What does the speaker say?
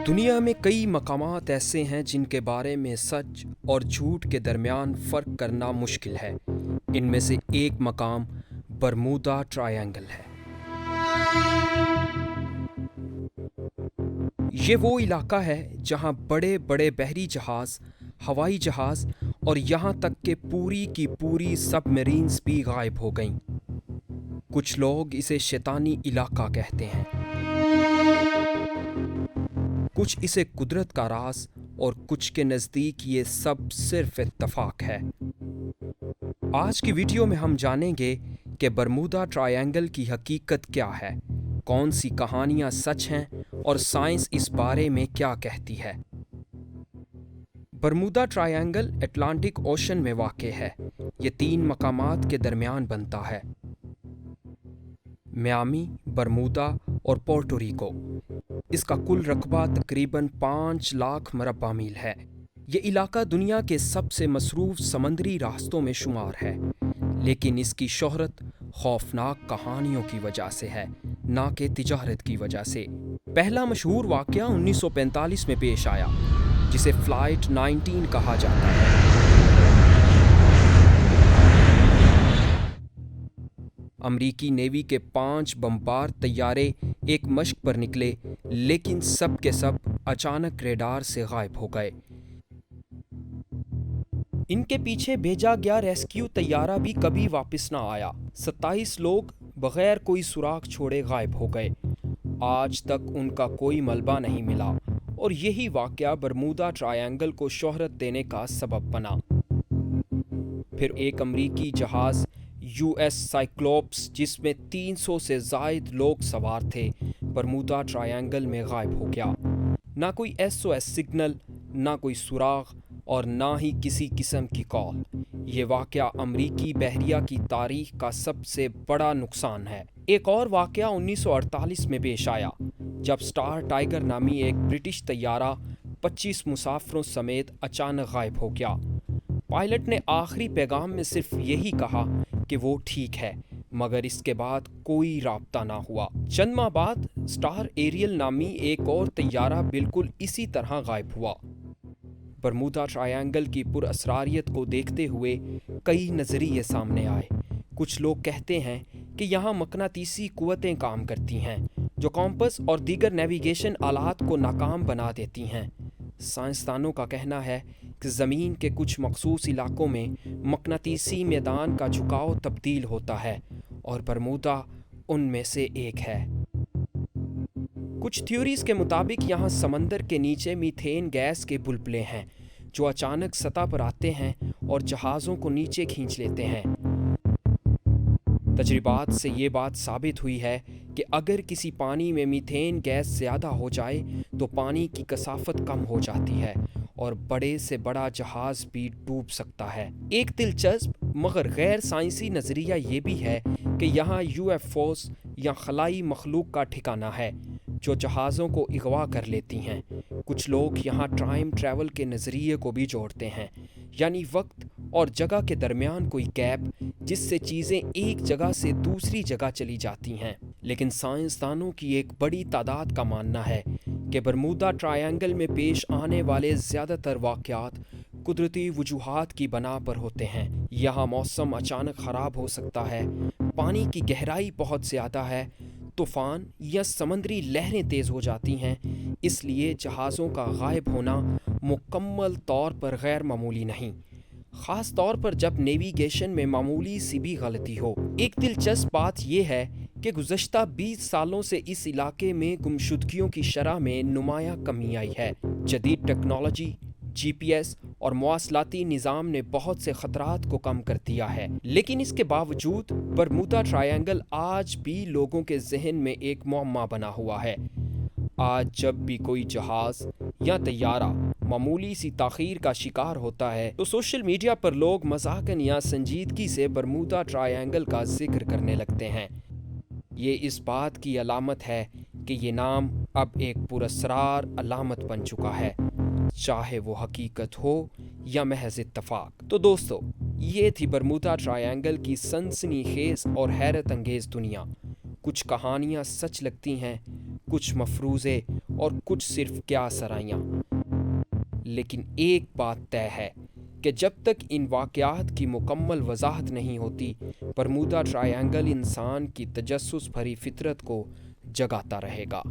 दुनिया में कई मकामात ऐसे हैं जिनके बारे में सच और झूठ के दरमियान फ़र्क करना मुश्किल है। इनमें से एक मकाम बरमूदा ट्रायंगल है। ये वो इलाका है जहां बड़े बड़े बहरी जहाज़, हवाई जहाज़ और यहाँ तक कि पूरी की पूरी सबमरीन्स भी गायब हो गईं। कुछ लोग इसे शैतानी इलाका कहते हैं, कुछ इसे कुदरत का राज और कुछ के नज़दीक ये सब सिर्फ इत्तफाक है। आज की वीडियो में हम जानेंगे कि बरमूदा ट्रायंगल की हकीकत क्या है, कौन सी कहानियाँ सच हैं और साइंस इस बारे में क्या कहती है। बरमूदा ट्रायंगल अटलांटिक ओशन में वाक़ है। ये 3 मकामात के दरमियान बनता है: मियामी, बरमूदा और पोर्टो रिको। इसका कुल रकबा तकरीबन 5 लाख मरबा मील है। ये इलाका दुनिया के सबसे मसरूफ़ समंदरी रास्तों में शुमार है, लेकिन इसकी शोहरत खौफनाक कहानियों की वजह से है, ना कि तिजारत की वजह से। पहला मशहूर वाक़या 1945 में पेश आया, जिसे फ़्लाइट 19 कहा जाता है। अमरीकी नेवी के 5 बमबार तैयारे एक मशक पर निकले, लेकिन सब के सब अचानक रेडार से गायब हो गए। इनके पीछे भेजा गया रेस्क्यू तैयारा भी कभी वापस ना आया। 27 लोग बगैर कोई सुराग छोड़े गायब हो गए। आज तक उनका कोई मलबा नहीं मिला और यही वाक़या बरमूदा ट्रायंगल को शोहरत देने का सबब बना। फिर एक अमरीकी जहाज़ यूएस साइक्लोप्स, जिसमें 300 से ज़ायद लोग सवार थे, बरमूदा ट्रायंगल में गायब हो गया। ना कोई SOS सिग्नल, ना कोई सुराग और ना ही किसी किस्म की कॉल। ये वाक़या अमरीकी बहरिया की तारीख का सबसे बड़ा नुकसान है। एक और वाक़या 1948 में पेश आया, जब स्टार टाइगर नामी एक ब्रिटिश तैयारा 25 मुसाफिरों समेत अचानक गायब हो गया। पायलट ने आखिरी पैगाम में सिर्फ यही कहा कि वो ठीक है, मगर इसके बाद कोई राब्ता ना हुआ। चंद माह बाद स्टार एरियल नामी एक और तैयारा बिल्कुल इसी तरह गायब हुआ। बरमूदा ट्रायंगल की पुरअसरारियत को देखते हुए कई नज़रिए सामने आए। कुछ लोग कहते हैं कि यहाँ मकनातीसी कुव्वतें काम करती हैं, जो कॉम्पस और दीगर नेविगेशन आलात को नाकाम बना देती हैं। साइंसदानों का कहना है कि ज़मीन के कुछ मखसूस इलाकों में मकनातीसी मैदान का झुकाव तब्दील होता है और बरमूदा उनमें से एक है। कुछ थ्योरीज के मुताबिक यहाँ समंदर के नीचे मीथेन गैस के बुलबुले हैं, जो अचानक सतह पर आते हैं और जहाज़ों को नीचे खींच लेते हैं। तजरिबात से ये बात साबित हुई है कि अगर किसी पानी में मीथेन गैस ज़्यादा हो जाए तो पानी की कसाफत कम हो जाती है और बड़े से बड़ा जहाज़ भी डूब सकता है। एक दिलचस्प मगर गैर साइंसी नज़रिया ये भी है कि यहाँ UFOs या खलाई मखलूक का ठिकाना है, जो जहाज़ों को अगवा कर लेती हैं। कुछ लोग यहाँ टाइम ट्रैवल के नज़रिए को भी जोड़ते हैं, यानी वक्त और जगह के दरमियान कोई गैप, जिससे चीज़ें एक जगह से दूसरी जगह चली जाती हैं। लेकिन साइंसदानों की एक बड़ी तादाद का मानना है कि बरमूदा ट्रायंगल में पेश आने वाले ज़्यादातर वाक़यात कुदरती वजूहात की बना पर होते हैं। यहाँ मौसम अचानक ख़राब हो सकता है, पानी की गहराई बहुत ज़्यादा है, तूफ़ान या समंदरी लहरें तेज़ हो जाती हैं। इसलिए जहाज़ों का गायब होना मुकम्मल तौर पर गैर मामूली नहीं, ख़ास तौर पर जब नेविगेशन में मामूली सी भी गलती हो। एक दिलचस्प बात यह है कि गुज़श्ता 20 सालों से इस इलाके में गुमशुदगियों की शरह में नुमायाँ कमी आई है। जदीद टेक्नोलॉजी, GPS और मवासलाती निज़ाम ने बहुत से ख़तरात को कम कर दिया है, लेकिन इसके बावजूद बरमूदा ट्रायंगल आज भी लोगों के जहन में एक मुअम्मा बना हुआ है। आज जब भी कोई जहाज़ या तैयारा मामूली सी ताख़ीर का शिकार होता है तो सोशल मीडिया पर लोग मज़ाकन या संजीदगी से बरमूदा ट्रायंगल का जिक्र करने लगते हैं। ये इस बात की अलामत है कि ये नाम अब एक पुरअसरार अलामत बन चुका है, चाहे वो हकीकत हो या महज इत्तफाक। तो दोस्तों, ये थी बरमूदा ट्रायंगल की सनसनीखेज़ और हैरत अंगेज़ दुनिया। कुछ कहानियाँ सच लगती हैं, कुछ मफरूज़े اور کچھ صرف کیا سرائیاں۔ لیکن ایک بات طے ہے کہ جب تک ان واقعات کی مکمل وضاحت نہیں ہوتی، برمودا ٹرائینگل انسان کی تجسس بھری فطرت کو جگاتا رہے گا۔